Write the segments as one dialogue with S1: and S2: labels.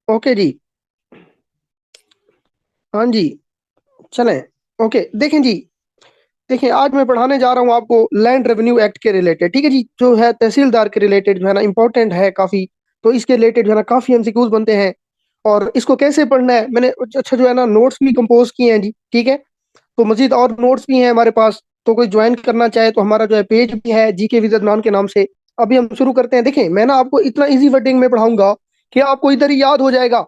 S1: Okay जी। हाँ जी। चलें। Okay, देखें जी। देखिए, आज मैं पढ़ाने जा रहा हूँ आपको लैंड रेवेन्यू एक्ट के रिलेटेड, ठीक है जी, जो है तहसीलदार के रिलेटेड जो है ना इंपॉर्टेंट है काफी। तो इसके रिलेटेड जो है ना काफी एमसीक्यूज बनते हैं। और इसको कैसे पढ़ना है, मैंने अच्छा जो है ना नोट्स भी कंपोज किए हैं जी, ठीक है। तो मजीद और नोट्स भी हैं हमारे पास। तो कोई ज्वाइन करना चाहे तो हमारा जो है पेज भी है जीके विद अदनान के नाम से। अभी हम शुरू करते हैं। देखें, मैं ना आपको इतना इजी वर्डिंग में पढ़ाऊंगा कि आपको इधर ही याद हो जाएगा।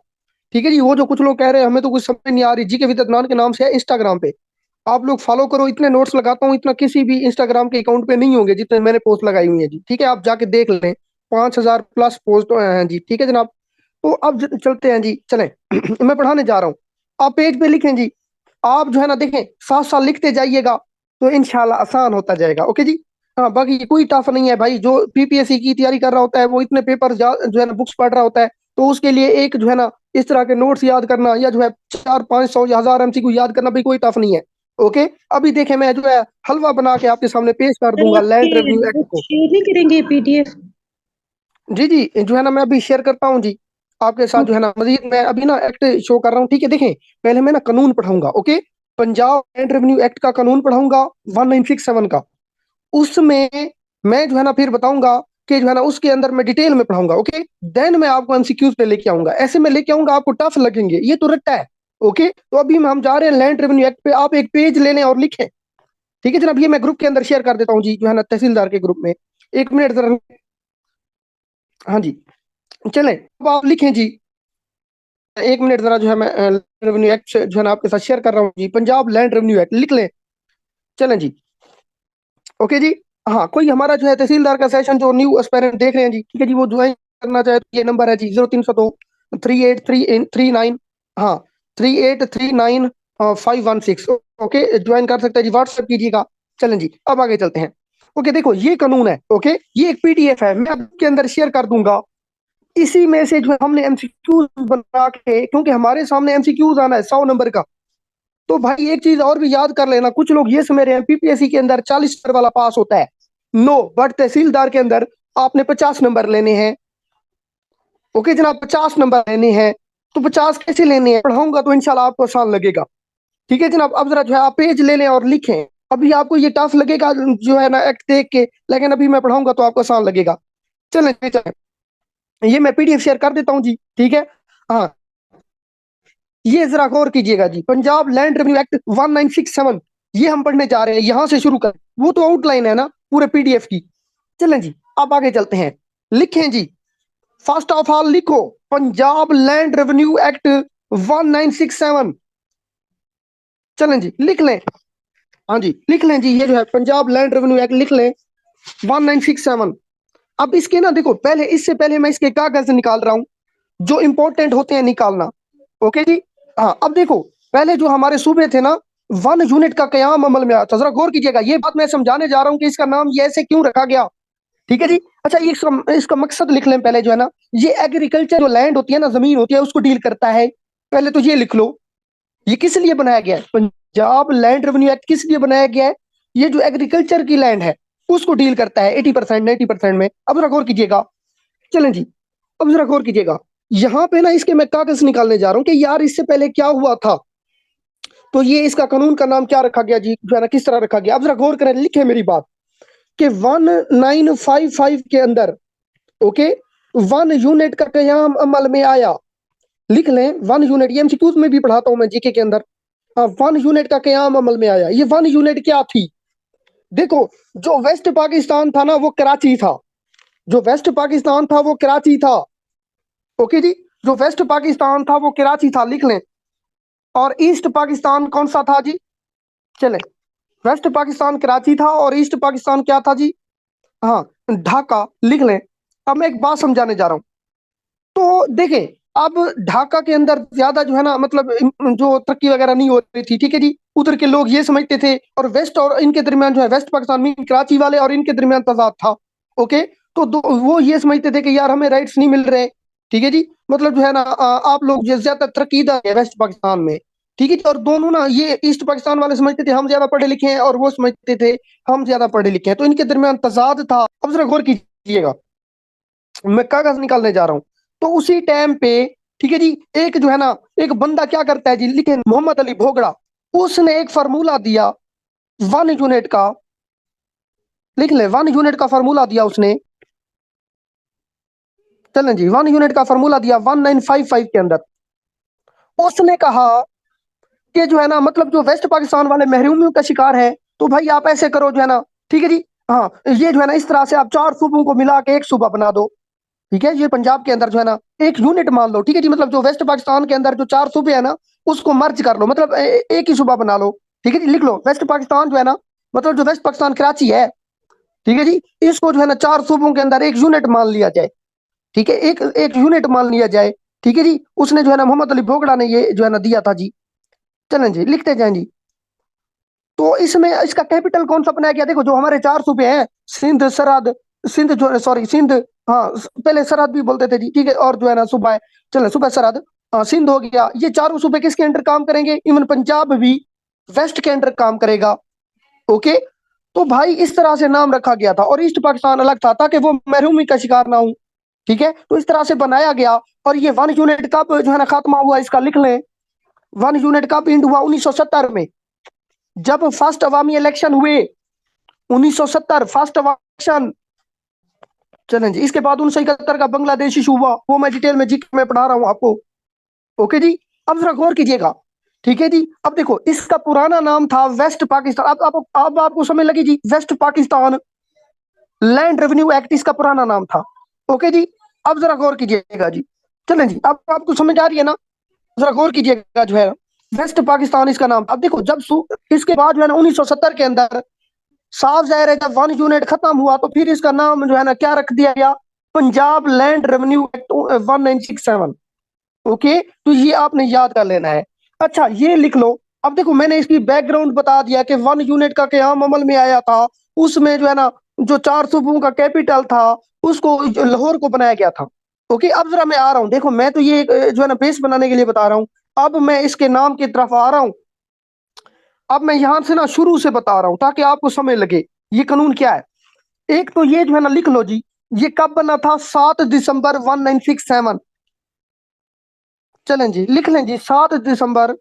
S1: ठीक है जी। वो जो कुछ लोग कह रहे हैं हमें तो कुछ समझ नहीं आ रही, जीके विद अदनान के नाम से है इंस्टाग्राम पे। आप लोग फॉलो करो, इतने नोट्स लगाता हूँ इतना किसी भी इंस्टाग्राम के अकाउंट पे नहीं होंगे जितने मैंने पोस्ट लगाई हुई है जी, ठीक है। आप जाके देख लें, 5,000 प्लस पोस्ट हैं जी, ठीक है जनाब। तो अब चलते हैं जी, चलें। मैं पढ़ाने जा रहा हूँ। आप पेज पे लिखें जी। आप जो है ना देखें, साथ साथ लिखते जाइएगा तो इंशाल्लाह आसान होता जाएगा। ओके जी। हाँ, बाकी कोई टफ नहीं है भाई। जो पीपीएससी की तैयारी कर रहा होता है वो इतने पेपर जो है ना बुक्स पढ़ रहा होता है। तो उसके लिए एक जो है ना इस तरह के नोट्स याद करना या जो है 400-500 या 1,000 एमसीक्यू याद करना भी कोई टफ नहीं है। ओके। अभी देखें, मैं जो है हलवा बना के आपके सामने पेश कर
S2: सर
S1: दूंगा लैंड
S2: आपके
S1: रेवेन्यू एक्ट
S2: बुक
S1: को।
S2: शेयर नहीं करेंगे पीडीएफ?
S1: जी जी, जो है ना मैं अभी शेयर करता हूँ जी आपके साथ। जो है ना मजीद मैं अभी ना एक्ट शो कर रहा हूँ, ठीक है। देखें, पहले मैं ना कानून पढ़ाऊंगा। Okay. Punjab land revenue act का कानून पढ़ाऊंगा, 1967 का। उसमें मैं जो है ना फिर बताऊंगा कि जो है ना उसके अंदर मैं डिटेल में पढ़ाऊंगा। ओके। देन मैं आपको एमसीक्यूज पे लेके आऊंगा। ऐसे में लेके आऊंगा आपको टफ लगेंगे, ये तो रट्टा है। ओके। तो अभी हम जा रहे हैं लैंड रेवेन्यू एक्ट पे। आप एक पेज ले लें और लिखें। ठीक है जनाब, ये मैं ग्रुप के अंदर शेयर कर देता हूँ जी, जो है ना तहसीलदार के ग्रुप में। एक मिनट जरा। हाँ जी। चलें, अब आप लिखें जी। एक मिनट जरा, जो है मैं रेवेन्यू एक्ट जो है ना आपके साथ शेयर कर रहा हूँ जी। पंजाब लैंड रेवेन्यू एक्ट लिख लें। चलें जी। ओके जी। हाँ, कोई हमारा जो है तहसीलदार का सेशन जो न्यू एस्पायरेंट देख रहे हैं जी, ठीक है जी, वो ज्वाइन करना चाहे तो ये नंबर है जी, 0302 3839। हाँ, 3839 516। ओके, ज्वाइन कर सकते हैं जी, व्हाट्सएप कीजिएगा। चलें जी, अब आगे चलते हैं। ओके, देखो ये कानून है। ओके, ये एक पीडीएफ है, मैं आपके अंदर शेयर कर दूंगा। इसी में से जो है हमने एमसीक्यूज बना के, क्योंकि हमारे सामने एमसीक्यूज आना है 100 नंबर का। तो भाई एक चीज और भी याद कर लेना, कुछ लोग ये समझ रहे हैं पीपीएससी के अंदर 40 नंबर वाला पास होता है। नो, बट तहसीलदार के अंदर आपने 50 नंबर लेने हैं। ओके जनाब, 50 नंबर लेने हैं। तो 50 कैसे लेने हैं पढ़ाऊंगा तो इंशाल्लाह आपको आसान लगेगा। ठीक है जनाब, अब जरा जो है आप पेज ले लें और लिखें। अभी आपको ये टफ लगेगा जो है ना एक्ट देख के, लेकिन अभी मैं पढ़ाऊंगा तो आपको आसान लगेगा। चलें चलें, ये मैं पीडीएफ शेयर कर देता हूँ जी, ठीक है। हाँ, ये जरा गौर कीजिएगा जी, पंजाब लैंड रेवेन्यू एक्ट 1967, ये हम पढ़ने जा रहे हैं। यहां से शुरू करें, वो तो आउटलाइन है ना पूरे पीडीएफ की। चलें जी, अब आगे चलते हैं। लिखें जी। फर्स्ट ऑफ ऑल लिखो, पंजाब लैंड रेवेन्यू एक्ट 1967। चलें जी, लिख लें। हाँ जी, लिख लें जी, ये जो है पंजाब लैंड रेवेन्यू एक्ट लिख लें, 1967। अब इसके ना देखो, पहले इससे पहले मैं इसके कागज निकाल रहा हूँ जो इंपॉर्टेंट होते हैं निकालना। ओके जी। हाँ, अब देखो, पहले जो हमारे सूबे थे ना, 1 यूनिट का कयाम अमल में आया था। जरा गौर कीजिएगा, ये बात मैं समझाने जा रहा हूँ कि इसका नाम ये ऐसे क्यों रखा गया। ठीक है जी। अच्छा, ये इसका मकसद लिख लें पहले, जो है ना ये एग्रीकल्चर जो लैंड होती है ना, जमीन होती है, उसको डील करता है। पहले तो ये लिख लो, ये किस लिए बनाया गया है, पंजाब लैंड रेवेन्यू एक्ट किस लिए बनाया गया है। ये जो एग्रीकल्चर की लैंड है उसको डील करता है 80% 90% में। अब जरा गौर कीजिएगा। चलें जी, अब जरा गौर कीजिएगा। यहाँ पे ना इसके मैं कागज निकालने जा रहा हूँ कि यार इससे पहले क्या हुआ था। तो ये इसका कानून का नाम क्या रखा गया जी, जो है ना किस तरह रखा गया। अब जरा गौर करें, लिखे मेरी बात, कि 1955 के अंदर, ओके, 1 यूनिट का कयाम अमल में आया। लिख लें 1 यूनिट, ये एमसीक्यूज में भी पढ़ाता हूं मैं जीके के अंदर। हाँ, 1 यूनिट का कयाम अमल में आया। ये 1 यूनिट क्या थी, देखो, जो वेस्ट पाकिस्तान था ना वो कराची था। जो वेस्ट पाकिस्तान था वो कराची था। ओके जी, जो वेस्ट पाकिस्तान था वो कराची था, लिख लें। और ईस्ट पाकिस्तान कौन सा था जी। चले, वेस्ट पाकिस्तान कराची था और ईस्ट पाकिस्तान क्या था जी। हाँ, ढाका, लिख लें। अब मैं एक बात समझाने जा रहा हूँ। तो देखें, अब ढाका के अंदर ज्यादा जो है ना मतलब जो तरक्की वगैरह नहीं हो रही थी, ठीक है जी। उधर के लोग ये समझते थे, और वेस्ट और इनके दरमियान जो है वेस्ट पाकिस्तान में कराची वाले और इनके दरमियान तजाद था। ओके। तो वो ये समझते थे कि यार हमें राइट्स नहीं मिल रहे। ठीक है जी, मतलब जो है ना आप लोग जो ज्यादा तरक्कीदा है वेस्ट पाकिस्तान में। ठीक है जी, और दोनों ना ये ईस्ट पाकिस्तान वाले समझते थे हम ज्यादा पढ़े लिखे हैं, और वो समझते थे हम ज्यादा पढ़े लिखे हैं, तो इनके दरमियान तजाद था। अब जरा गौर कीजिएगा। मैं कागज निकालने जा रहा हूँ। तो उसी टाइम पे, ठीक है जी, एक जो है ना, एक बंदा क्या करता है जी, लिखे मोहम्मद अली भोगड़ा, उसने एक फार्मूला दिया 1 यूनिट का। लिख ले, 1 यूनिट का फार्मूला दिया उसने। चलें जी, 1 यूनिट का फार्मूला दिया 1955 के अंदर। उसने कहा कि जो है ना, मतलब जो वेस्ट पाकिस्तान वाले महरूमियों का शिकार है, तो भाई आप ऐसे करो जो है ना, ठीक है जी, हाँ, ये जो है ना, इस तरह से आप 4 सूबों को मिला के एक सूबा बना दो। ठीक है, ये पंजाब के अंदर जो है ना एक यूनिट मान लो, ठीक है जी, मतलब जो वेस्ट पाकिस्तान के अंदर जो 4 सूबे है ना, उसको मर्ज कर लो, मतलब एक ही सूबा बना लो। ठीक है जी, लिख लो, वेस्ट पाकिस्तान जो है ना, मतलब जो वेस्ट पाकिस्तान कराची है, ठीक है जी, इसको जो है ना 4 सूबों के अंदर एक यूनिट मान लिया जाए। ठीक है, एक एक यूनिट मान लिया जाए। ठीक है जी, उसने जो है ना मोहम्मद अली भोगड़ा ने ये जो है ना दिया था जी। चलें जी, लिखते जाएं जी। तो इसमें इसका कैपिटल कौन सा बनाया गया, देखो जो हमारे 4 सूबे हैं, सिंध, सरहद, सिंध जो, सॉरी सिंध, हाँ, पहले सरहद भी बोलते थे जी, ठीक है, और जो है ना सूबा, चले सूबा सरहद, हाँ, सिंध हो गया, ये 4 सूबे किसके अंडर काम करेंगे, इवन पंजाब भी वेस्ट के अंडर काम करेगा। ओके, तो भाई इस तरह से नाम रखा गया था, और ईस्ट पाकिस्तान अलग था ताकि वो महरूमी का शिकार ना हो। ठीक है, तो इस तरह से बनाया गया। और ये 1 यूनिट कब जो है ना खात्मा हुआ, इसका लिख लें। 1 यूनिट कब इंड हुआ, 1970 में, जब फर्स्ट अवामी इलेक्शन हुए। 1970 फर्स्ट इलेक्शन। चलें जी, इसके बाद 1971 का बांग्लादेश इशू हुआ, वो मैं डिटेल में जीके में पढ़ा रहा हूँ आपको। ओके जी, अब जरा गौर कीजिएगा। ठीक है जी, अब देखो इसका पुराना नाम था वेस्ट पाकिस्तान। अब आपको समझ लगी जी, west Pakistan land revenue act इसका पुराना नाम था। ओके जी, अब जरा गौर कीजिएगा जी। चलें जी, अब आपको समझ आ रही है ना, जरा गौर कीजिएगा जो है, वेस्ट पाकिस्तान इसका नाम। अब देखो जब इसके बाद जो है ना 1970 के अंदर साफ जाहिर है, जब 1 यूनिट खत्म हुआ तो फिर इसका नाम जो है ना क्या रख दिया गया, Punjab land revenue act 1967। Okay, तो ये आपने याद कर लेना है। अच्छा, ये लिख लो। अब देखो मैंने इसकी बैकग्राउंड बता दिया कि 1 यूनिट का क्याम अमल में आया था, उसमें जो है ना जो 4 सूबों का कैपिटल था, उसको लाहौर को बनाया गया था। ओके, अब जरा मैं आ रहा हूँ, देखो मैं तो ये जो है ना बेस बनाने के लिए बता रहा हूँ। अब मैं इसके नाम की तरफ आ रहा हूँ। अब मैं यहां से ना शुरू से बता रहा हूं ताकि आपको समझ लगे ये कानून क्या है। एक तो ये जो है ना लिख लो जी, ये कब बना था, 7 दिसंबर 1967। चलें जी, लिख लें जी, 7 दिसंबर।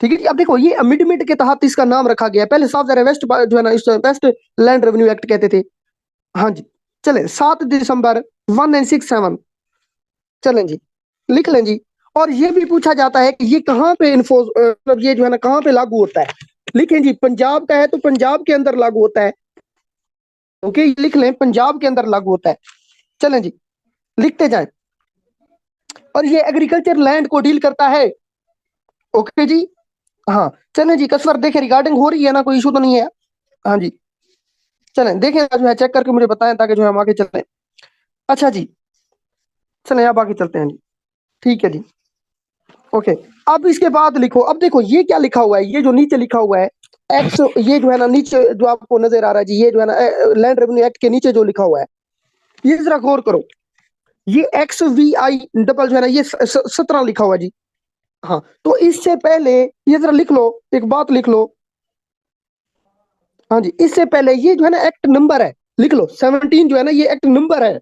S1: ठीक है जी, अब देखो ये अमेंडमेंट के तहत इसका नाम रखा गया है। पहले साफ जरा वेस्ट जो है ना इस वेस्ट लैंड रेवेन्यू एक्ट कहते थे। हाँ जी, चले 7 दिसंबर 1967। चलें जी, लिख लें जी। और ये भी पूछा जाता है कि ये कहाँ पे इन्फोर्स, मतलब ये जो है ना कहाँ पे लागू होता है। लिखें जी, पंजाब का है तो पंजाब के अंदर लागू होता है। ओके, लिख लें, पंजाब के अंदर लागू होता है। चलें जी, लिखते जाएं। और ये एग्रीकल्चर लैंड को डील करता है। ओके जी, हाँ, चलें जी, कसवर देखें रिगार्डिंग हो रही है ना, कोई इशू तो नहीं है। हाँ जी, चलें देखें जो है चेक करके मुझे बताएं ताकि जो है हम आगे चलें। अच्छा जी, चलें अब आगे चलते हैं जी। ठीक है जी, ओके। अब इसके बाद लिखो, अब देखो ये क्या लिखा हुआ है, ये जो नीचे लिखा हुआ है एक्स, ये जो है ना नीचे जो आपको नजर आ रहा है जी, ये जो है ना लैंड रेवेन्यू एक्ट के नीचे जो लिखा हुआ है, ये जरा गौर करो। ये XVI डबल जो है ना ये 17 लिखा हुआ है जी। हाँ, तो इससे पहले ये जरा लिख लो, एक बात लिख लो। हाँ जी, इससे पहले ये जो है ना एक्ट नंबर है, लिख लो 17 जो है ना ये एक्ट नंबर है।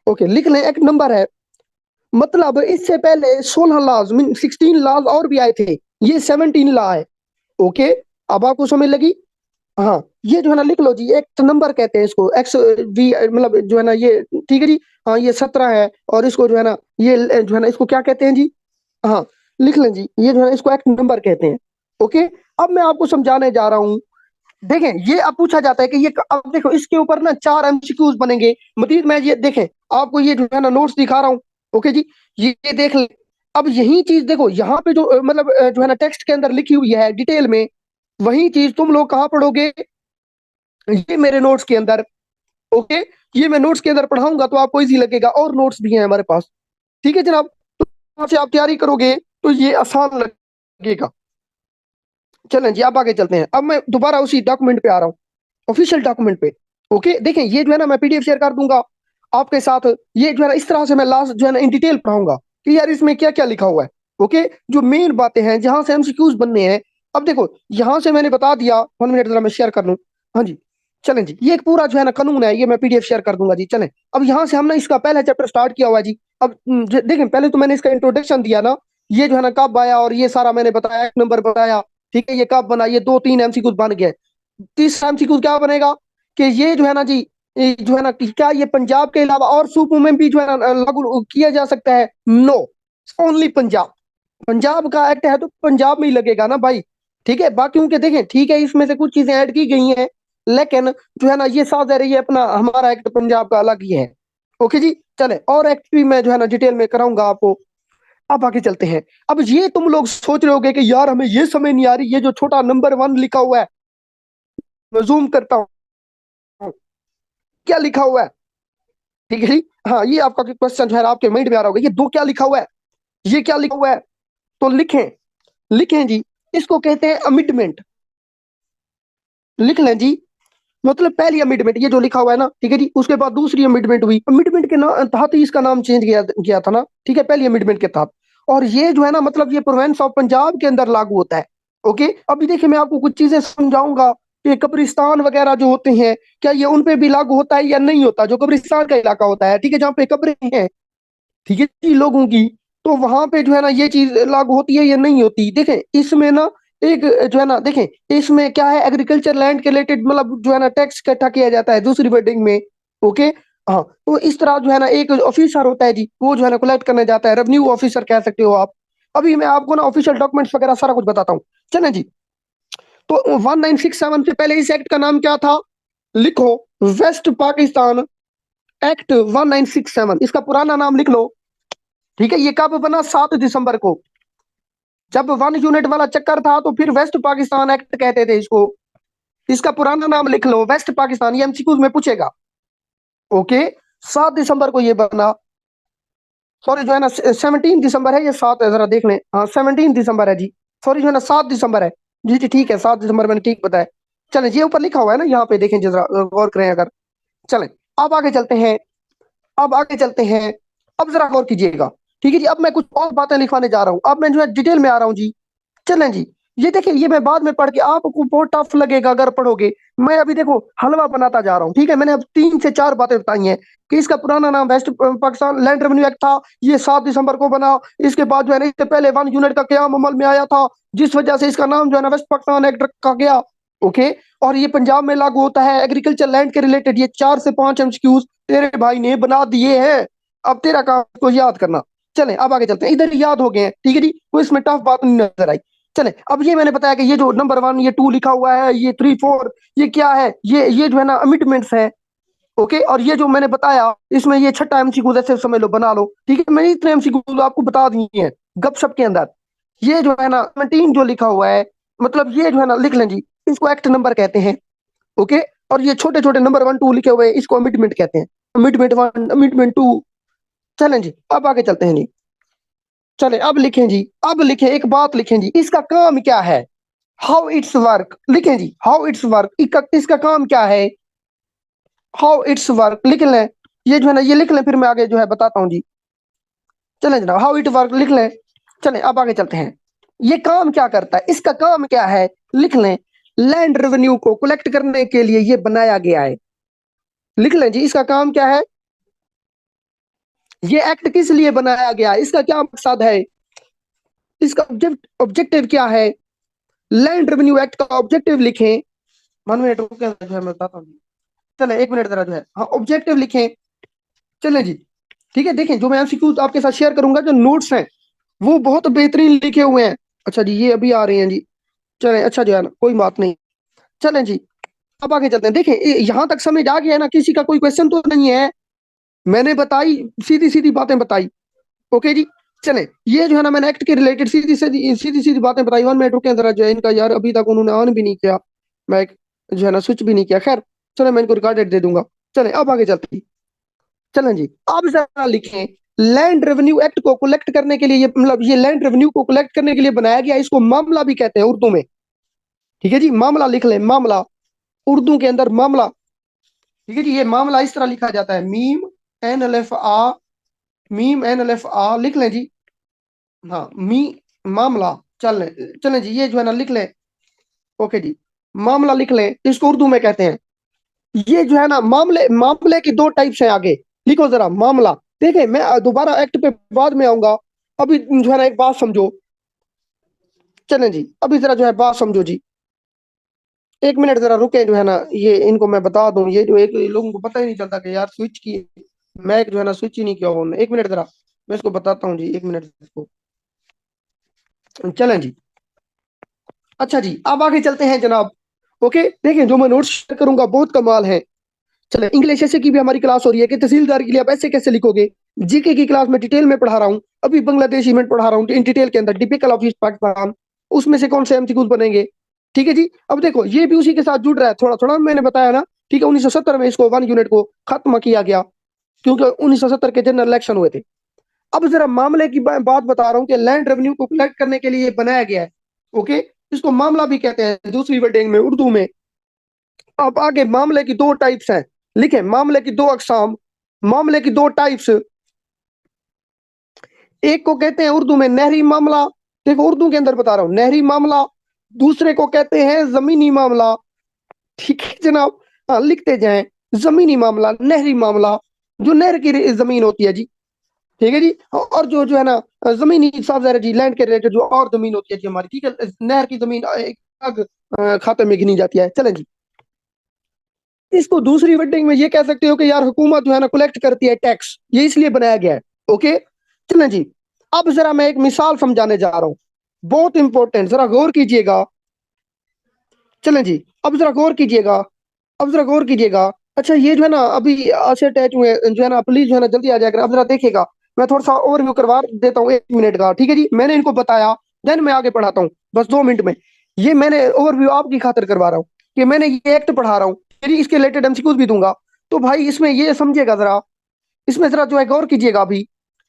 S1: ओके, लिख लें, एक्ट नंबर है। मतलब इससे पहले 16 लॉज मीन 16 लॉज और भी आए थे, ये 17 लॉ है। ओके, अब आपको समझ लगी। हाँ, ये जो है ना लिख लो जी, एक्ट नंबर कहते हैं इसको, XV मतलब जो है ना ये, ठीक है जी। हाँ, ये 17 है, और इसको जो है ना ये जो है ना इसको क्या कहते हैं जी। हाँ, लिख लें जी, ये जो है इसको एक्ट नंबर कहते हैं। ओके, अब मैं आपको समझाने जा रहा हूँ। देखें, ये अब पूछा जाता है कि ये, अब देखो इसके ऊपर ना 4 MCQs बनेंगे मजीद। मैं ये देखें आपको ये जो है ना नोट्स दिखा रहा हूँ। ओके जी, ये देख ले। अब यही चीज देखो यहाँ पे जो मतलब जो है ना टेक्स्ट के अंदर लिखी हुई है डिटेल में, वही चीज तुम लोग कहाँ पढ़ोगे, ये मेरे नोट्स के अंदर। ओके, ये मैं नोट्स के अंदर पढ़ाऊंगा तो आपको इजी लगेगा, और नोट्स भी हैं हमारे पास। ठीक है जनाब, तो यहाँ से आप तैयारी करोगे तो ये आसान लगेगा। चलें जी, अब आगे चलते हैं। अब मैं दोबारा उसी डॉक्यूमेंट पे आ रहा हूँ, ऑफिशियल डॉक्यूमेंट पे। ओके, देखें ये जो है ना मैं PDF शेयर कर दूंगा आपके साथ। ये जो है ना इस तरह से मैं लास्ट जो है ना इन डिटेल पढ़ाऊंगा कि यार इसमें क्या क्या लिखा हुआ है। ओके, जो मेन बातें हैं जहां से MCQs बनने हैं। अब देखो यहाँ से मैंने बता दिया, 1 मिनट जरा मैं शेयर कर लूँ। हाँ जी, चलें जी, ये एक पूरा जो है ना कानून है, ये मैं पीडीएफ शेयर कर दूंगा जी। चलें, अब यहाँ से हमने इसका पहला चैप्टर स्टार्ट किया हुआ है जी। अब देखें, पहले तो मैंने इसका इंट्रोडक्शन दिया ना, ये जो है ना कब आया और ये सारा मैंने बताया, एक नंबर बताया, ठीक है, ये कब बना, ये 2-3 एमसीक्यू बन गए। तीसरा एमसीक्यू क्या बनेगा कि ये जो है ना जी, ये जो है ना कि क्या ये पंजाब के अलावा और सूबों में भी जो है ना लागू किया जा सकता है? No, only Punjab. पंजाब का एक्ट है तो पंजाब में ही लगेगा ना भाई, ठीक है। बाकी के देखें, ठीक है, इसमें से कुछ चीजें ऐड की गई हैं, लेकिन जो है ना ये साथ दे रही है अपना, हमारा एक्ट पंजाब का अलग ही है। ओके जी, चले, और एक्ट भी मैं जो है ना डिटेल में कराऊंगा आपको। अब आगे चलते हैं। अब ये तुम लोग सोच रहे होगे कि यार हमें ये समझ नहीं आ रही, ये जो छोटा नंबर 1 लिखा हुआ है, मैं जूम करता हूँ, क्या लिखा हुआ है, ठीक है जी। हाँ, ये आपका क्वेश्चन जो है आपके माइंड में आ रहा होगा, ये दो क्या लिखा हुआ है, ये क्या लिखा हुआ है, तो लिखें, लिखें जी, इसको कहते हैं अमिटमेंट। लिख लें जी, मतलब पहली अमिटमेंट ये जो लिखा हुआ है ना, ठीक है जी, उसके बाद दूसरी अमिटमेंट हुई, अमिटमेंट के तहत ही इसका नाम चेंज किया गया था ना, ठीक है, पहली अमिटमेंट के तहत। और ये जो है ना, मतलब ये प्रोविंस ऑफ पंजाब के अंदर लागू होता है। ओके, अभी देखिए मैं आपको कुछ चीजें समझाऊंगा कि कब्रिस्तान वगैरह जो होते हैं, क्या ये उन पे भी लागू होता है या नहीं होता, जो कब्रिस्तान का इलाका होता है, ठीक है, जहाँ पे कब्रें हैं, ठीक है जी, लोगों की, तो वहां पे जो है ना ये चीज लागू होती है या नहीं होती। देखें इसमें ना, एक जो है ना, देखें इसमें क्या है, एग्रीकल्चर लैंड के रिलेटेड मतलब जो है ना टैक्स इकट्ठा किया जाता है दूसरी वर्डिंग में। ओके, हाँ, तो इस तरह जो है ना एक ऑफिसर होता है जी, वो जो है ना कलेक्ट करने जाता है, रेवेन्यू ऑफिसर कह सकते हो आप। अभी मैं आपको ना ऑफिशियल डॉक्यूमेंट्स वगैरह सारा कुछ बताता हूँ, चलें जी। तो 1967 से पहले इस एक्ट का नाम क्या था, लिखो, वेस्ट पाकिस्तान एक्ट 1967, इसका पुराना नाम लिख लो, ठीक है। ये कब बना, 7 दिसंबर को, जब 1 यूनिट वाला चक्कर था तो फिर वेस्ट पाकिस्तान एक्ट कहते थे इसको। इसका पुराना नाम लिख लो, वेस्ट पाकिस्तान, ये एमसीक्यूज में पूछेगा। ओके, 7 दिसंबर को ये बना, सॉरी जो है ना 17 दिसंबर है, ये 7 है, जरा देख लें, हाँ 17 दिसंबर है जी, सॉरी जो है ना 7 दिसंबर है, जी जी ठीक है, 7 दिसंबर मैंने ठीक बताया। चलें, ये ऊपर लिखा हुआ है ना, यहाँ पे देखें जरा गौर करें अगर। चलें, अब आगे चलते हैं, अब आगे चलते हैं, अब जरा गौर कीजिएगा, ठीक है जी। अब मैं कुछ और बातें लिखवाने जा रहा हूँ, अब मैं जो है डिटेल में आ रहा हूँ जी। चलें जी, ये देखिए, ये मैं बाद में पढ़ के आपको बहुत टफ लगेगा अगर पढ़ोगे। मैं अभी देखो हलवा बनाता जा रहा हूँ, ठीक है, मैंने अब 3 से 4 बातें बताई हैं कि इसका पुराना नाम west Pakistan land revenue act था, ये 7 दिसंबर को बना। इसके बाद जो है ना, इससे पहले 1 यूनिट का क्याम अमल में आया था, जिस वजह से इसका नाम जो है ना वेस्ट पाकिस्तान एक्ट रखा गया। ओके, और ये पंजाब में लागू होता है एग्रीकल्चर लैंड के रिलेटेड। ये 4 से 5 एमसीक्यूज तेरे भाई ने बना दिए हैं, अब तेरा काम को याद करना। चलें, अब आगे चलते हैं, इधर याद हो गए हैं, ठीक है जी, कोई इसमें टफ बात नहीं नजर आई। चले, अब ये मैंने बताया कि ये जो नंबर 1, ये 2 लिखा हुआ है, ये 3, 4, ये क्या है, ये जो है ना अमिटमेंट्स है। ओके, और ये जो मैंने बताया, इसमें ये छठा एमसीक्यू जैसे समझ लो, बना लो, ठीक है। मैंने इतने एमसीक्यू आपको बता दिए हैं गपशप के अंदर। ये जो है ना 17 जो लिखा हुआ है, मतलब ये जो है ना लिख लें जी, इसको एक्ट नंबर कहते हैं। ओके, और ये छोटे छोटे नंबर 1, 2 लिखे हुए हैं, इसको अमिटमेंट कहते हैं, अमिटमेंट 1, अमिटमेंट 2। चलें जी, अब आगे चलते हैं जी। चले, अब लिखें जी, अब लिखें, एक बात लिखें जी, इसका काम क्या है, हाउ इट्स वर्क, लिखें जी, हाउ इट्स वर्क, इसका काम क्या है, हाउ इट्स वर्क लिख लें। ये जो है ना ये लिख लें, फिर मैं आगे जो है बताता हूँ जी। चलें जनाब, हाउ इट वर्क लिख लें। चलें, अब आगे चलते हैं, ये काम क्या करता है, इसका काम क्या है, लिख लें। लैंड रेवेन्यू को कलेक्ट करने के लिए ये बनाया गया है, लिख लें जी, इसका काम क्या है, ये एक्ट किस लिए बनाया गया है, इसका क्या मकसद है, इसका ऑब्जेक्टिव क्या है। लैंड रेवेन्यू एक्ट का ऑब्जेक्टिव लिखें, 1 मिनट रुके जो है मैं बताता हूँ। चले, 1 मिनट जरा जो है, हाँ ऑब्जेक्टिव लिखें। चलें जी, ठीक है, देखें जो मैं एमसीक्यू आपके साथ शेयर करूंगा, जो नोट्स हैं वो बहुत बेहतरीन लिखे हुए हैं। अच्छा जी, ये अभी आ रहे हैं जी, चलें, अच्छा जो है ना कोई बात नहीं। चलें जी, अब आगे चलते हैं। देखें यहाँ तक समझ आ गया है ना, किसी का कोई क्वेश्चन तो नहीं है, मैंने बताई, सीधी सीधी बातें बताई। ओके जी, चलें, ये जो है ना मैंने एक्ट के रिलेटेड सीधी सीधी बातें बताई। 1 मिनट रुके जरा जो है, इनका यार अभी तक उन्होंने ऑन भी नहीं किया, मैं जो है ना स्विच भी नहीं किया, खैर चलो मैं इनको रिकॉर्डेड दे दूंगा। चलें, अब आगे चलते हैं। चलें जी, अब जरा लिखें, लैंड रेवेन्यू एक्ट को कलेक्ट करने के लिए, ये मतलब ये लैंड रेवेन्यू को कलेक्ट करने के लिए बनाया गया, इसको मामला भी कहते हैं उर्दू में, ठीक है जी, मामला लिख लें, मामला, उर्दू के अंदर मामला, ठीक है जी। ये मामला इस तरह लिखा जाता है, मीम एन एल एफ आ, मीम एन एल एफ आ लिख लें जी, हाँ मी, मामला। चलें, चलें जी, ये जो है ना लिख लें। ओके जी, मामला लिख लें, इसको उर्दू में कहते हैं, ये जो है ना मामले मामले की दो टाइप्स हैं आगे। लिखो जरा मामला। देखिए मैं दोबारा एक्ट पे बाद में आऊंगा। अभी जो है ना एक बात समझो। चलें जी, अभी जरा जो है बात समझो जी। एक मिनट जरा रुके, जो है ना ये इनको मैं बता दूं। ये जो एक लोगों को पता ही नहीं चलता कि यार स्विच की मैं जो है ना स्विच ही नहीं किया हुआ। एक मिनट जरा मैं इसको बताता हूँ जी, एक मिनट इसको। चलें जी। अच्छा जी, अब आगे चलते हैं जनाब। ओके, देखिए जो मैं नोट्स शेयर करूंगा बहुत कमाल है। चले, इंग्लिश ऐसे की भी हमारी क्लास हो रही है कि तहसीलदार के लिए आप ऐसे कैसे लिखोगे। जीके की क्लास में डिटेल में पढ़ा रहा हूँ। अभी बांग्लादेश इवेंट पढ़ा रहा हूँ इन डिटेल के अंदर, टिपिकल ऑफ ईस्ट पाकिस्तान। उसमें से कौन से एमसीक्यूज बनेंगे। ठीक है जी। अब देखो ये भी उसी के साथ जुड़ रहा है, थोड़ा थोड़ा मैंने बताया ना। ठीक है, 1970 में इसको 1 यूनिट को खत्म किया गया, क्योंकि 1970 के जनरल इलेक्शन हुए थे। अब जरा मामले की बात बता रहा हूँ कि लैंड रेवेन्यू को कलेक्ट करने के लिए ये बनाया गया है। ओके, इसको मामला भी कहते हैं दूसरी वर्डिंग में उर्दू में। अब आगे मामले की दो टाइप्स हैं। लिखे मामले की दो अकसाम, मामले की दो टाइप्स। एक को कहते हैं उर्दू में नहरी मामला। देखो उर्दू के अंदर बता रहा हूं, नहरी मामला। दूसरे को कहते हैं जमीनी मामला। ठीक है जनाब। हाँ, लिखते जाएं। जमीनी मामला, नहरी मामला, जो नहर की जमीन होती है जी। ठीक है जी। और जो जो है ना जमीनी साहब जरा जी, लैंड के रिलेटेड जो और जमीन होती है जी हमारी। ठीक है, नहर की जमीन एक अलग खाते में गिनी जाती है। चलें जी। इसको दूसरी वर्डिंग में ये कह सकते हो कि यार हुकूमत जो है ना कलेक्ट करती है टैक्स, ये इसलिए बनाया गया है। ओके, चलें जी। अब जरा मैं एक मिसाल समझाने जा रहा हूँ, बहुत इंपॉर्टेंट, जरा गौर कीजिएगा। चलें जी, अब जरा गौर कीजिएगा। अब जरा गौर कीजिएगा। अच्छा ये जो है ना अभी से अटैच हुए जो है ना, प्लीज जो है ना जल्दी आ जाएगा। अब जरा देखिएगा, मैं थोड़ा सा ओवरव्यू करवा देता हूँ 1 मिनट का। ठीक है जी, मैंने इनको बताया, देन मैं आगे पढ़ाता हूँ बस 2 मिनट में। ये मैंने ओवरव्यू आपकी खातिर करवा रहा हूँ कि मैंने ये एक्ट पढ़ा रहा हूँ, फिर इसके रिलेटेड एमसीक्यूज भी दूंगा। तो भाई इसमें ये समझिएगा जरा, इसमें जरा जो है गौर कीजिएगा अभी।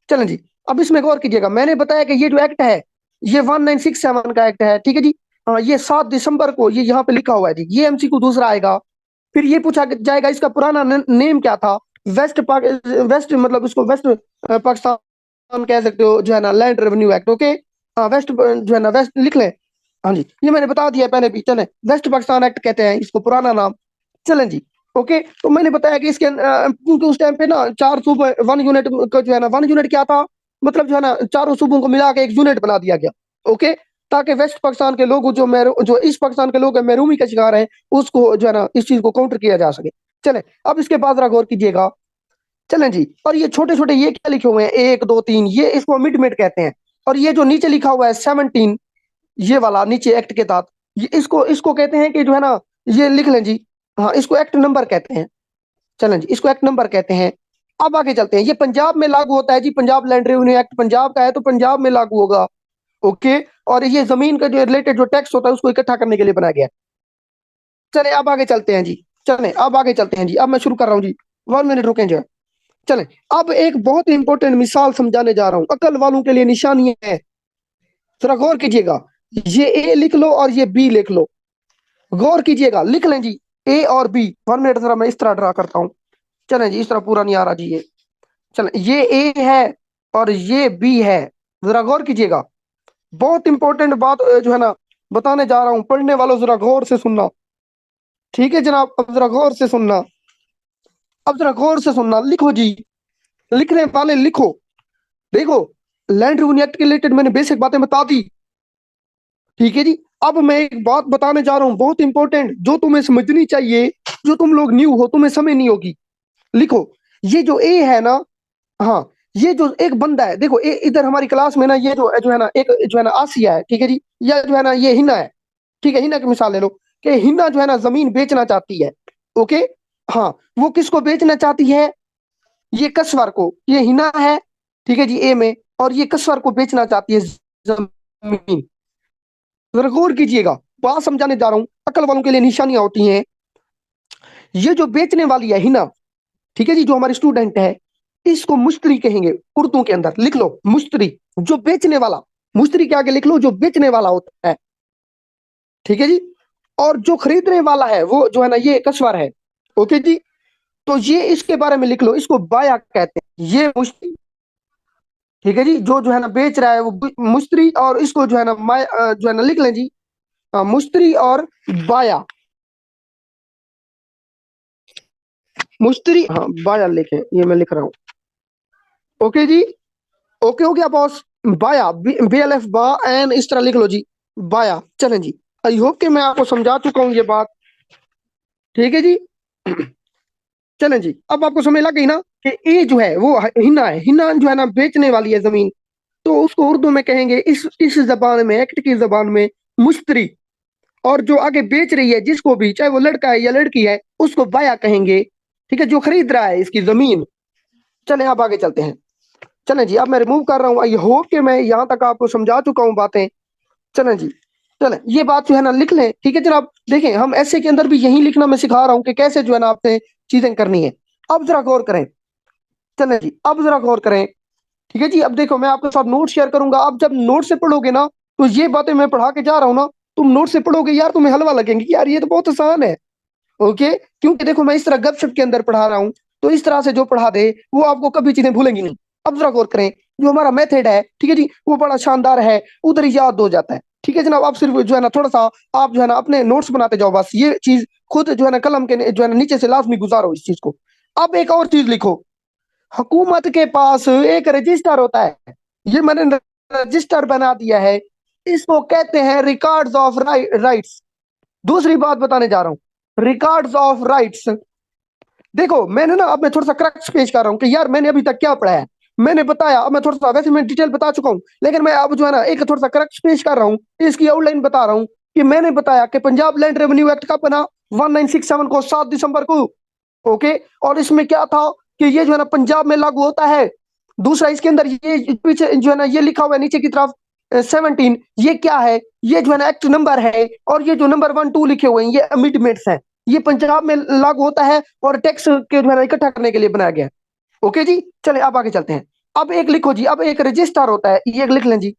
S1: चलें जी, अब इसमें गौर कीजिएगा। मैंने बताया कि ये जो एक्ट है, ये 1967 का एक्ट है। ठीक है जी। ये 7 दिसंबर को ये यहाँ पे लिखा हुआ है जी। ये एमसीक्यू दूसरा आएगा। फिर ये पूछा जाएगा इसका पुराना नेम क्या था। वेस्ट मतलब इसको वेस्ट पाकिस्तान कह सकते हो, जो है ना लैंड रेवेन्यू एक्ट। ओके, हाँ वेस्ट जो है ना वेस्ट लिख लें। हाँ जी, ये मैंने बता दिया पहले भी। चलें, वेस्ट पाकिस्तान एक्ट कहते हैं इसको, पुराना नाम। चलें जी। ओके, तो मैंने बताया कि इसके क्योंकि उस टाइम पे ना 4 सूबे 1 यूनिट का जो है ना, 1 यूनिट क्या था, मतलब जो है ना चारों सूबों को मिला के एक यूनिट बना दिया गया। ओके, ताकि वेस्ट पाकिस्तान के लोग जो ईस्ट पाकिस्तान के लोग हैं महरूमी का शिकार हैं, उसको जो है ना इस चीज को काउंटर किया जा सके। चले, अब इसके बाद जरा गौर कीजिएगा। चलें जी, और ये छोटे छोटे ये क्या लिखे हुए हैं, 1 2 3, ये इसको मिड मिड कहते हैं। और ये जो नीचे लिखा हुआ है 17, ये वाला नीचे एक्ट के तहत, ये इसको इसको कहते हैं कि जो है ना, ये लिख लें जी। हाँ, इसको एक्ट नंबर कहते हैं। चलें जी, इसको एक्ट नंबर कहते हैं। अब आगे चलते हैं। ये पंजाब में लागू होता है जी, Punjab land revenue act Punjab का है तो पंजाब में लागू होगा। ओके, और ये जमीन का जो रिलेटेड जो टैक्स होता है उसको इकट्ठा करने के लिए बनाया गया है। चले अब आगे चलते हैं जी। चलें अब आगे चलते हैं जी, अब मैं शुरू कर रहा हूँ जी। 1 मिनट रुकें जो। चलें, अब एक बहुत इंपॉर्टेंट मिसाल समझाने जा रहा हूँ, अकल वालों के लिए निशानी है। जरा गौर कीजिएगा। ये ए लिख लो और ये बी लिख लो। गौर कीजिएगा, लिख लें जी, ए और बी। 1 मिनट, जरा मैं इस तरह ड्रा करता हूँ। चलें जी, इस तरह पूरा नहीं आ रहा जी ये। चलें, ये ए है और ये बी है। जरा गौर कीजिएगा, बहुत इंपॉर्टेंट बात जो है ना बताने जा रहा हूँ, पढ़ने वालों जरा गौर से सुनना। ठीक है जनाब, अब जरा गौर से सुनना। अब जरा गौर से सुनना, लिखो जी, लिखने वाले लिखो। देखो, लैंड रेवेन्यू एक्ट के रिलेटेड मैंने बेसिक बातें बता दी। ठीक है जी। अब मैं एक बात बताने जा रहा हूँ बहुत इंपॉर्टेंट, जो तुम्हें समझनी चाहिए। जो तुम लोग न्यू हो, तुम्हें समझ नहीं होगी। लिखो, ये जो ए है ना, हाँ, ये जो एक बंदा है, देखो इधर हमारी क्लास में ना, ये जो है ना एक जो है ना आसिया है। ठीक है जी, या जो है ना ये हिना है। ठीक है, हिना की मिसाल ले लो कि हिना जो है ना जमीन बेचना चाहती है। ओके, हाँ, वो किसको बेचना चाहती है, ये कसवर को। ये हिना है, ठीक है जी, ए में, और ये कसवर को बेचना चाहती है जमीन। जरा गौर कीजिएगा, बात समझाने जा रहा हूँ, अकल वालों के लिए निशानियां होती हैं। ये जो बेचने वाली है हिना, ठीक है जी, जो हमारी स्टूडेंट है, इसको मुश्तरी कहेंगे उर्दू के अंदर। लिख लो मुश्तरी, जो बेचने वाला। मुश्तरी के आगे लिख लो जो बेचने वाला होता है। ठीक है जी। और जो खरीदने वाला है वो जो है ना ये कस्वर है। ओके जी, तो ये इसके बारे में लिख लो, इसको बाया कहते हैं, ये मुश्तरी। ठीक है जी, जो जो है ना बेच रहा है वो मुश्तरी, और इसको जो है ना जो है ना लिख लें जी, मुश्तरी और बाया। मुश्तरी, हाँ बाया लिखे, ये मैं लिख रहा हूँ। ओके जी, ओके हो गया बॉस। बाया, BLF बा एन, इस तरह लिख लो जी, बाया। चलें जी, आई होप कि मैं आपको समझा चुका हूँ ये बात, ठीक है जी। चलें जी, अब आपको समझ लग गई ना कि ये जो है वो हिना है, हिना जो है ना बेचने वाली है जमीन, तो उसको उर्दू में कहेंगे इस जबान में, एक्ट की जबान में, मुश्तरी। और जो आगे बेच रही है जिसको भी, चाहे वो लड़का है या लड़की है, उसको बाया कहेंगे, ठीक है, जो खरीद रहा है इसकी जमीन। चलें अब आगे चलते हैं। चलें जी, अब मैं रिमूव कर रहा हूँ, आई होप कि मैं यहाँ तक आपको समझा चुका हूँ बातें। चलें जी, चलें ये बात जो है ना लिख लें, ठीक है जनाब। देखें, हम ऐसे के अंदर भी यही लिखना मैं सिखा रहा हूँ कि कैसे जो है ना आपने चीजें करनी है। अब जरा गौर करें, चलें जी, अब जरा गौर करें, ठीक है जी। अब देखो, मैं आपके साथ नोट शेयर करूंगा, अब जब नोट से पढ़ोगे ना, तो ये बातें मैं पढ़ा के जा रहा हूँ ना, तुम नोट से पढ़ोगे यार, तुम्हें हलवा लगेंगे कि यार ये तो बहुत आसान है। ओके, क्योंकि देखो मैं इस तरह गपशप के अंदर पढ़ा रहा हूँ, तो इस तरह से जो पढ़ा दे वो आपको कभी चीजें भूलेंगी नहीं। अब जरा गौर करें, जो हमारा मेथड है, ठीक है जी, वो बड़ा शानदार है, उधर ही याद हो जाता है, ठीक है जनाब। आप सिर्फ जो है ना थोड़ा सा, आप जो है ना अपने नोट्स बनाते जाओ, बस ये चीज खुद जो है ना कलम के जो है ना नीचे से लाजमी गुजारो इस चीज को। अब एक और चीज लिखो, हुकूमत के पास एक रजिस्टर होता है, ये मैंने रजिस्टर बना दिया है, इसको कहते हैं रिकॉर्ड्स ऑफ राइट्स। दूसरी बात बताने जा रहा हूं, रिकॉर्ड्स ऑफ राइट्स। देखो मैंने ना, अब मैं थोड़ा सा क्रक्स पेश कर रहा हूँ कि यार मैंने अभी तक क्या पढ़ा है। मैंने बताया, अब मैं थोड़ा सा, वैसे मैं डिटेल बता चुका हूँ, लेकिन मैं अब जो है ना एक थोड़ा सा क्रक्स पेश कर रहा हूँ, इसकी आउटलाइन बता रहा हूँ कि मैंने बताया कि पंजाब लैंड रेवेन्यू एक्ट कब बना, 1967 को, 7 दिसंबर को। ओके, और इसमें क्या था कि ये जो है ना पंजाब में लागू होता है। दूसरा, इसके अंदर ये पीछे जो है ना ये लिखा हुआ है नीचे की तरफ 17, ये क्या है, ये जो है ना एक्ट नंबर है, और ये जो नंबर 1 2 लिखे हुए हैं ये अमेंडमेंट्स हैं, ये पंजाब में लागू होता है और टैक्स के जो है ना इकट्ठा करने के लिए बनाया गया है। ओके जी, चले अब आगे चलते हैं। अब एक लिखो जी, अब एक रजिस्टर होता है, ये लिख लें जी,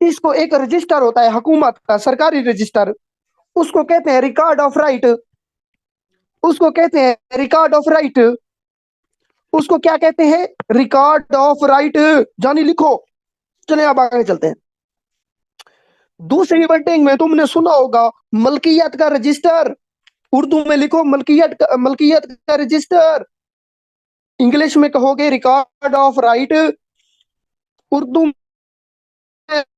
S1: इसको एक रजिस्टर होता है हुकूमत का, सरकारी रजिस्टर, उसको कहते हैं रिकॉर्ड ऑफ राइट, उसको कहते हैं रिकॉर्ड ऑफ राइट, उसको क्या कहते हैं, रिकॉर्ड ऑफ राइट, जानी लिखो। चले अब आगे चलते हैं। दूसरी वर्डिंग में तुमने सुना होगा मलकियत का रजिस्टर, उर्दू में लिखो मलकियत का रजिस्टर, इंग्लिश में कहोगे रिकॉर्ड ऑफ राइट। उर्दू में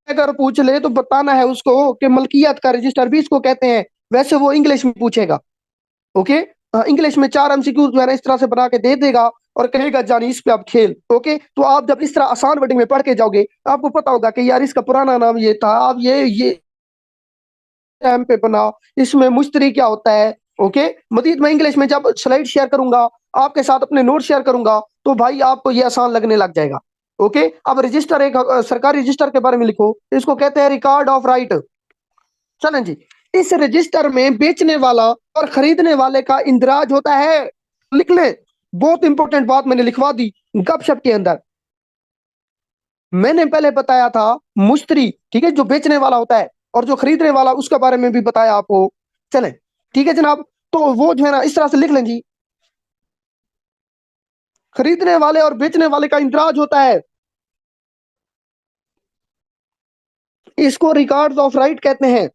S1: अगर पूछ ले तो बताना है उसको कि मलकियत का रजिस्टर भी इसको कहते हैं, वैसे वो इंग्लिश में पूछेगा। ओके, इंग्लिश में 4 MCQ जो है ना इस तरह से बना के दे देगा और कहेगा जानी इस पे आप खेल। ओके, तो आप जब इस तरह आसान वर्डिंग में पढ़ के जाओगे, आपको पता होगा कि यार इसका पुराना नाम ये था, अब ये टाइम पे बना, इसमें मुश्तरी क्या होता है। ओके, मजीद मैं इंग्लिश में जब स्लाइड शेयर करूंगा, आपके साथ अपने नोट शेयर करूंगा, तो भाई आपको ये आसान लगने लग जाएगा। ओके, अब रजिस्टर, एक सरकारी रजिस्टर के बारे में लिखो, इसको कहते हैं रिकॉर्ड ऑफ राइट। चलें जी, इस रजिस्टर में बेचने वाला और खरीदने वाले का इंदराज होता है, लिख ले। बहुत इंपॉर्टेंट बात मैंने लिखवा दी गपशप के अंदर। मैंने पहले बताया था मुश्तरी, ठीक है, जो बेचने वाला होता है, और जो खरीदने वाला उसके बारे में भी बताया आपको। चलें, ठीक है जनाब, तो वो जो है ना इस तरह से लिख लें जी, खरीदने वाले और बेचने वाले का इंदराज होता है, इसको रिकॉर्ड्स ऑफ राइट कहते हैं।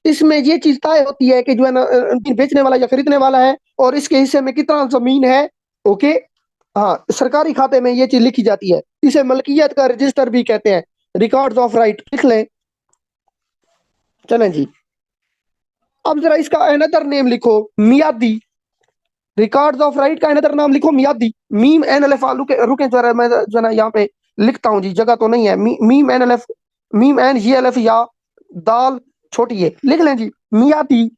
S1: इसमें ये चीज तय होती है कि जो है ना बेचने वाला या खरीदने वाला है और इसके हिस्से में कितना जमीन है। ओके, हाँ, सरकारी खाते में ये चीज लिखी जाती है, इसे मलकियत का रजिस्टर भी कहते हैं, रिकॉर्ड्स ऑफ राइट लिख लें। चलें जी, अब जरा इसका अनदर नेम लिखो, मियादी। रिकॉर्ड्स ऑफ राइट का अनदर नाम लिखो मियादी, मीम एन एल एफ, रुके जरा, मैं जो है ना यहाँ पे लिखता हूँ जी, जगह तो नहीं है, मीम एन एल एफ, मीम एन जी एल एफ, या दाल छोटी है, लिख लें जी मियादी।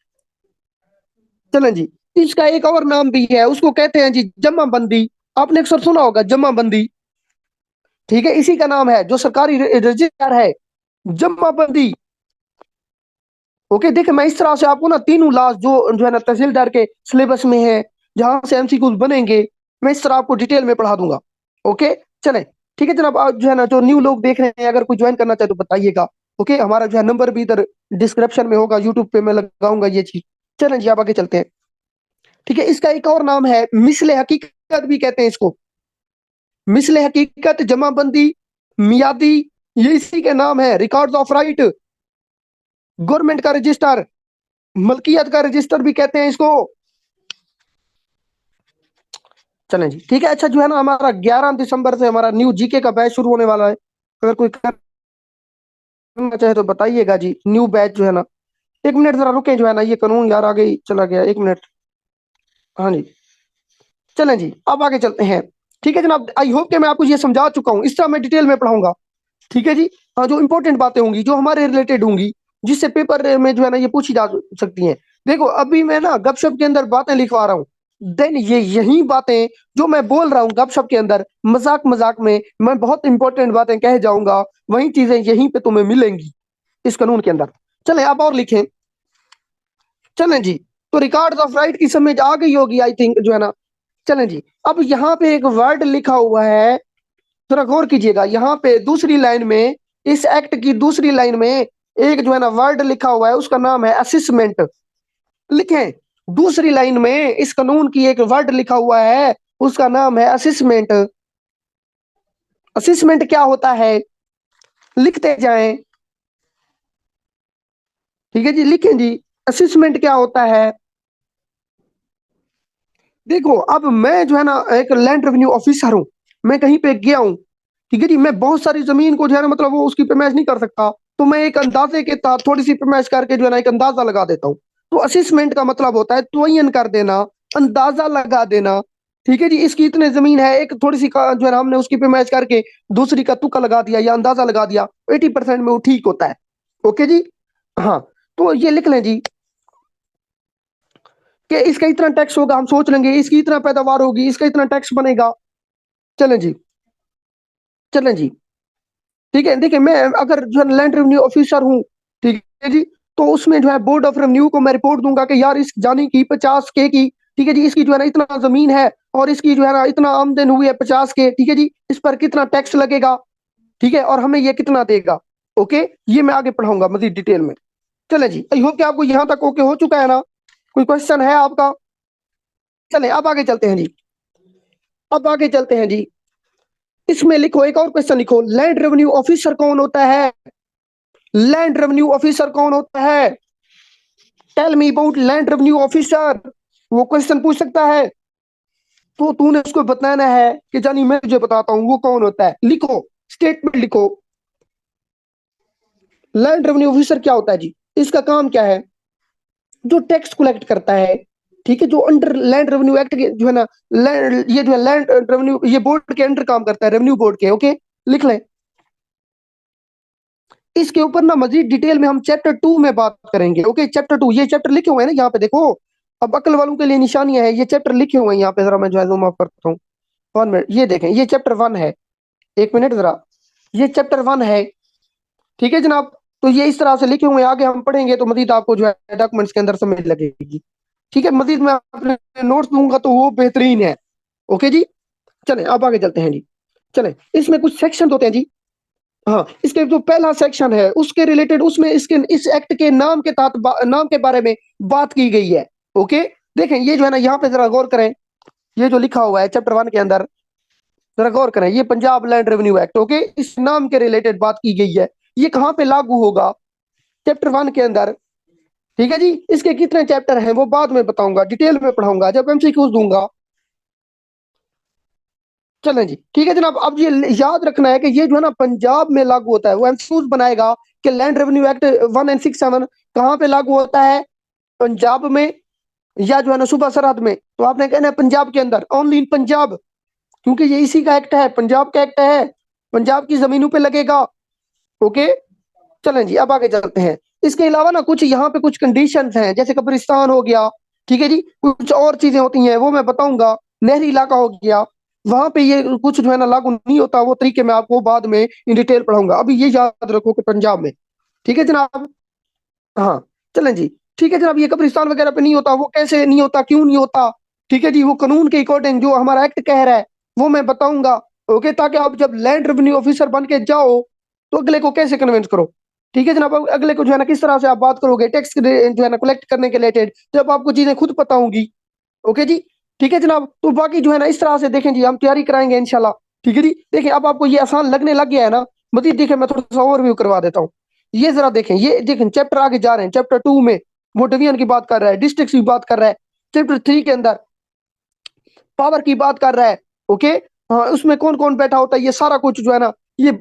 S1: चलें जी, इसका एक और नाम भी है, उसको कहते हैं जी जमाबंदी। आपने अक्सर सुना होगा जमाबंदी, ठीक है, इसी का नाम है जो सरकारी रजिस्टर है, जमाबंदी। ओके, देखिए मैं इस तरह से आपको ना तीनों लाज जो जो है ना तहसीलदार के सिलेबस में है, जहां से MCQ बनेंगे, मैं इस तरह आपको डिटेल में पढ़ा दूंगा। ओके, चलें, ठीक है जनाब। आप जो है ना, जो न्यू लोग देख रहे हैं, अगर कोई ज्वाइन करना चाहे तो बताइएगा। ओके, हमारा जो है नंबर भी इधर डिस्क्रिप्शन में होगा, यूट्यूब पे मैं लगाऊंगा ये चीज। चलें जी, आप आगे चलते हैं। ठीक है, इसका एक और नाम है मिसले हकीकत भी कहते हैं इसको, मिसले हकीकत, जमाबंदी, मियादी, ये इसी के नाम है, रिकॉर्ड्स ऑफ राइट, गवर्नमेंट का रजिस्टर, मलकियत का रजिस्टर भी कहते हैं इसको। चलें जी, ठीक है। अच्छा जो है ना, हमारा 11 दिसंबर से हमारा न्यू जीके का बैच शुरू होने वाला है। अगर कोई करना चाहे तो बताइएगा जी, न्यू बैच जो है ना। 1 मिनट जरा रुके, जो है ना ये कानून यार आगे ही चला गया, 1 मिनट। हाँ जी, चलें जी, अब आगे चलते हैं। ठीक है जनाब, आई होप कि मैं आपको ये समझा चुका हूँ, इस तरह मैं डिटेल में पढ़ाऊंगा। ठीक है जी। हाँ, जो इंपॉर्टेंट बातें होंगी, जो हमारे रिलेटेड होंगी, जिससे पेपर में जो है ना ये पूछी जा सकती हैं। देखो अभी मैं ना गपशप के अंदर बातें लिखवा रहा हूँ, देन ये यही बातें जो मैं बोल रहा हूँ गपशप के अंदर, मजाक मजाक में मैं बहुत इंपॉर्टेंट बातें कह जाऊंगा, वही चीजें यहीं पे तुम्हें मिलेंगी इस कानून के अंदर। चलें आप और लिखें। चलें जी, तो रिकॉर्ड ऑफ राइट की समझ आ गई होगी आई थिंक, जो है ना। चलें जी, अब यहाँ पे एक वर्ड लिखा हुआ है, थोड़ा गौर कीजिएगा। यहाँ पे दूसरी लाइन में, इस एक्ट की दूसरी लाइन में एक जो है ना वर्ड लिखा हुआ है, उसका नाम है असिस्मेंट। लिखें, दूसरी लाइन में इस कानून की एक वर्ड लिखा हुआ है, उसका नाम है असिस्मेंट। असिस्मेंट क्या होता है, लिखते जाएं। ठीक है जी, लिखें जी, असिस्मेंट क्या होता है। देखो अब मैं जो है ना एक लैंड रेवेन्यू ऑफिसर हूँ, मैं कहीं पे गया हूँ। ठीक है जी, मैं बहुत सारी जमीन को जो है ना मतलब वो उसकी पेमाइश नहीं कर सकता, तो मैं एक अंदाजे के साथ थोड़ी सी पेमाइश करके जो है ना एक अंदाजा लगा देता हूँ। तो असिस्मेंट का मतलब होता है तयन कर देना, अंदाजा लगा देना। ठीक है जी, इसकी इतने जमीन है, एक थोड़ी सी जो है ना हमने उसकी पेमाइश करके दूसरी का तुक्का लगा दिया या अंदाजा लगा दिया, 80% में वो ठीक होता है। ओके जी। हाँ, तो ये लिख लें जी कि इसका इतना टैक्स होगा, हम सोच लेंगे इसकी इतना पैदावार होगी, इसका इतना टैक्स बनेगा। चलें जी, चलें जी, ठीक है। देखिए मैं अगर जो है लैंड रेवेन्यू ऑफिसर हूँ, ठीक है जी, तो उसमें जो है बोर्ड ऑफ रेवेन्यू को मैं रिपोर्ट दूंगा कि यार इस जानी की 50 के की, ठीक है जी, इसकी जो है ना इतना जमीन है, और इसकी जो है ना इतना आमदन हुई है 50 के, ठीक है जी, इस पर कितना टैक्स लगेगा, ठीक है, और हमें ये कितना देगा। ओके, ये मैं आगे पढ़ाऊंगा मजीद डिटेल में। चले जी, आई होप कि आपको यहाँ तक ओके हो चुका है ना। कोई क्वेश्चन है आपका। चले अब आगे चलते हैं जी, अब आगे चलते हैं जी। इसमें लिखो, एक और क्वेश्चन लिखो, लैंड रेवेन्यू ऑफिसर कौन होता है। लैंड रेवेन्यू ऑफिसर कौन होता है, tell me about land revenue officer. वो क्वेश्चन पूछ सकता है, तो तूने उसको बताना है कि जानी मैं तुझे बताता हूँ वो कौन होता है। लिखो, स्टेटमेंट लिखो, लैंड रेवेन्यू ऑफिसर क्या होता है जी। इसका काम क्या है, जो टैक्स कलेक्ट करता है, ठीक है, जो अंडर लैंड रेवेन्यू एक्ट के जो है ना, लैंड ये जो है लैंड रेवेन्यू, ये बोर्ड के अंडर काम करता है, रेवेन्यू बोर्ड के। ओके, लिख लें। इसके ऊपर ना मजीद डिटेल में हम चैप्टर 2 में बात करेंगे। ओके, चैप्टर 2, ये चैप्टर लिखे हुए हैं ना यहाँ पे देखो, अब अकल वालों के लिए निशानियां है, ये चैप्टर लिखे हुए हैं यहाँ पे, जरा मैं जो है जूम ऑफ करता हूँ। 1 मिनट, ये देखें, ये चैप्टर 1 है। 1 मिनट जरा, ये चैप्टर 1 है। ठीक है जनाब, तो ये इस तरह से लिखे हुए हैं, आगे हम पढ़ेंगे तो मजीद आपको जो है डॉक्यूमेंट्स के अंदर समझ लगेगी। ठीक है, मजीद मैं अपने नोट्स दूंगा तो वो बेहतरीन है। ओके जी, चलें अब आगे चलते हैं जी। चलें, इसमें कुछ सेक्शन होते हैं जी। हाँ, इसके जो पहला सेक्शन है उसके रिलेटेड, उसमें इसके इस एक्ट के नाम के तहत नाम के बारे में बात की गई है। ओके, देखें ये जो है ना यहाँ पे जरा गौर करें, ये जो लिखा हुआ है चैप्टर 1 के अंदर, जरा गौर करें, ये Punjab land revenue act. Okay, इस नाम के रिलेटेड बात की गई है, ये कहाँ पे लागू होगा, चैप्टर 1 के अंदर। ठीक है जी, इसके कितने चैप्टर हैं वो बाद में बताऊंगा, डिटेल में पढ़ाऊंगा जब एमसीक्यूज दूंगा। चलें जी, ठीक है जनाब, अब ये याद रखना है कि ये जो है ना पंजाब में लागू होता है, वो एमसीक्यूज बनाएगा कि लैंड रेवेन्यू एक्ट 1 एंड 6 7 कहाँ पे लागू होता है, पंजाब में या जो है ना सूबा सरहद में। तो आपने कहना है पंजाब के अंदर, ओनली इन पंजाब, क्योंकि ये इसी का एक्ट है, पंजाब का एक्ट है, पंजाब की जमीनों पे लगेगा। ओके, चलें जी, अब आगे चलते हैं। इसके अलावा ना कुछ यहाँ पे कुछ कंडीशंस हैं, जैसे कब्रिस्तान हो गया, ठीक है जी, कुछ और चीजें होती हैं वो मैं बताऊंगा, नहरी इलाका हो गया, वहां पे ये कुछ जो है ना लागू नहीं होता, वो तरीके मैं आपको बाद में इन डिटेल पढ़ाऊंगा, अभी ये याद रखो कि पंजाब में। ठीक है जनाब, हाँ, चलें जी, ठीक है जनाब, ये कब्रिस्तान वगैरह पे नहीं होता, वो कैसे नहीं होता, क्यों नहीं होता, ठीक है जी, वो कानून के अकॉर्डिंग जो हमारा एक्ट कह रहा है वो मैं बताऊंगा। ओके, ताकि आप जब लैंड रेवेन्यू ऑफिसर बन के जाओ तो अगले को कैसे कन्विंस करो। ठीक है जनाब, अब अगले को जो है ना किस तरह से आप बात करोगे टैक्स जो है ना कलेक्ट करने के रिलेटेड, जब आपको चीजें खुद पता होंगी। ओके जी, ठीक है जनाब, तो बाकी जो है ना इस तरह से देखें जी, हम तैयारी कराएंगे इंशाल्लाह। ठीक है जी, देखिए अब आपको ये आसान लगने लग गया है ना। मजीद देखिए, मैं थोड़ा सा ओवरव्यू करवा देता हूँ। ये जरा देखें, ये देखें चैप्टर आगे जा रहे हैं, चैप्टर 2 में वो डिवीजन की बात कर रहा है, डिस्ट्रिक्ट की बात कर रहा है। चैप्टर 3 के अंदर पावर की बात कर रहा है। ओके, हाँ, उसमें कौन कौन बैठा होता है, ये सारा कुछ जो है ना, ये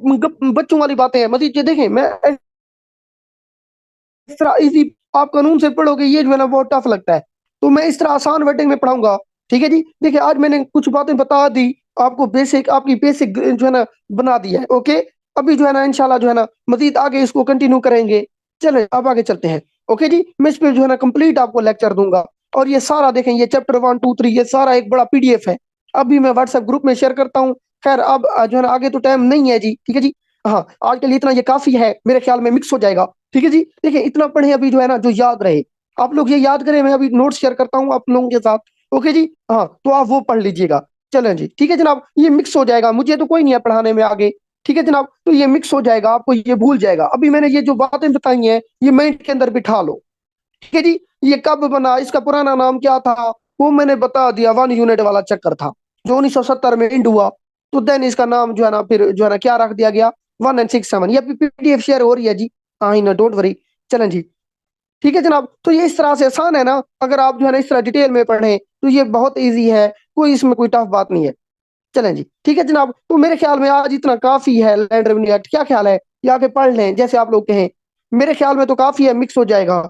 S1: बच्चों वाली बातें हैं। मजीद ये देखें, मैं इस तरह इजी, आप कानून से पढ़ोगे ये जो है ना बहुत टफ लगता है, तो मैं इस तरह आसान वर्डिंग में पढ़ाऊंगा। ठीक है जी, देखिए आज मैंने कुछ बातें बता दी आपको, बेसिक आपकी बेसिक जो है ना बना दी है। ओके, अभी जो है ना इंशाल्लाह जो है ना मजीद आगे इसको कंटिन्यू करेंगे। चलें अब आगे चलते हैं। ओके जी, मैं इस पे जो है ना कंप्लीट आपको लेक्चर दूंगा, और ये सारा देखें, ये चैप्टर 1 2 3 ये सारा एक बड़ा पीडीएफ है। अभी मैं व्हाट्सएप ग्रुप में शेयर करता हूँ। खैर अब जो है ना आगे तो टाइम नहीं है जी। ठीक है जी, हाँ आज के लिए इतना ये काफी है, मेरे ख्याल में मिक्स हो जाएगा। ठीक है जी, देखिए इतना पढ़े अभी जो है ना जो याद रहे, आप लोग ये याद करें, मैं अभी नोट शेयर करता हूँ आप लोगों के साथ। ओके जी, हाँ तो आप वो पढ़ लीजिएगा। चलें जी, ठीक है जनाब, ये मिक्स हो जाएगा, मुझे तो कोई नहीं है पढ़ाने में आगे। ठीक है जनाब, तो ये मिक्स हो जाएगा, आपको ये भूल जाएगा। अभी मैंने ये जो बातें बताई हैं ये माइंड के अंदर बिठा लो। ठीक है जी, ये कब बना, इसका पुराना नाम क्या था, वो मैंने बता दिया, 1 यूनिट वाला चक्कर था जो 1970 में इंड हुआ। तो देन इसका नाम जो है ना फिर जो है ना क्या रख दिया गया, 1 and 6 7। ये पीडीएफ शेयर हो रही है जी, हाँ ही ना, डोंट वरी। चलें जी, ठीक है जनाब, तो ये इस तरह से आसान है ना, अगर आप जो है ना इस तरह डिटेल में पढ़ें तो ये बहुत ईजी है, कोई इसमें कोई टफ बात नहीं है। चलें जी, ठीक है जनाब, तो मेरे ख्याल में आज इतना काफी है लैंड रेवेन्यू एक्ट, क्या ख्याल है, या आगे पढ़ लें जैसे आप लोग कहें। मेरे ख्याल में तो काफी है, मिक्स हो जाएगा।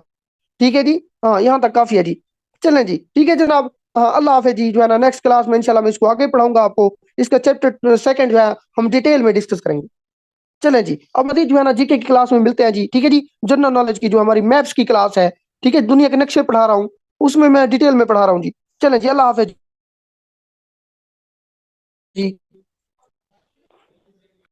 S1: ठीक है जी, हाँ यहाँ तक काफी है जी। चलें जी, ठीक है जनाब, हाँ अल्लाह हाफिज जी, जो है ना नेक्स्ट क्लास में इंशाल्लाह मैं इसको आगे पढ़ाऊंगा आपको। इसका चैप्टर सेकंड जो है हम डिटेल में डिस्कस करेंगे। चलें जी, अब मजीद जो है ना जीके की क्लास में मिलते हैं जी। ठीक है जी, जनरल नॉलेज की जो हमारी मैप्स की क्लास है, ठीक है, दुनिया के नक्शे पढ़ा रहा हूँ, उसमें मैं डिटेल में पढ़ा रहा हूँ जी। चलें जी, अल्लाह हाफिज जी।